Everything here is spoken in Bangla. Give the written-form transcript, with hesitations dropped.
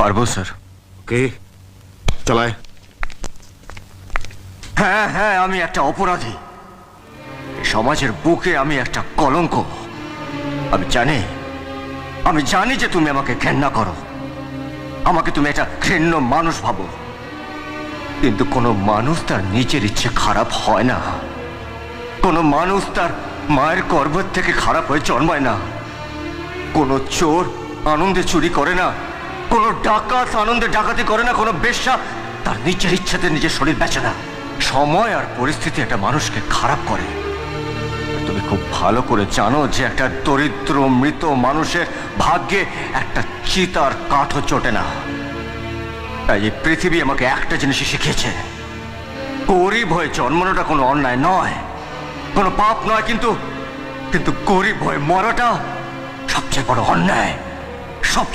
পারবো স্যার। কে চালায়? হ্যাঁ হ্যাঁ, আমি একটা অপরাধী। এই সমাজের বুকে আমি একটা কলঙ্ক। আমি জানি যে তুমি আমাকে ঘেন্না করো, আমাকে তুমি একটা ঘৃণ্য মানুষ ভাবো, কিন্তু কোনো মানুষ তার নিজের ইচ্ছে খারাপ হয় না। কোনো মানুষ তার মায়ের গর্ভের থেকে খারাপ হয়ে জন্মায় না। কোনো চোর আনন্দে চুরি করে না, কোনো ডাকাত আনন্দে ডাকাতি করে না, কোনো বেশ্যা তার নিজের ইচ্ছাতে নিজের শরীর বেচে না। সময় আর পরিস্থিতি একটা মানুষকে খারাপ করে। তুমি খুব ভালো করে জানো যে একটা দরিদ্র মৃত মানুষের ভাগ্যে একটা চিতার কাঠও চটে না। তাই এই পৃথিবী আমাকে একটা জিনিসই শিখিয়েছে, গরিব হয়ে জন্মানোটা কোনো অন্যায় নয়, কোনো পাপ নয়, কিন্তু কিন্তু গরিব হয়ে মরাটা সবচেয়ে বড় অন্যায়, সবচেয়ে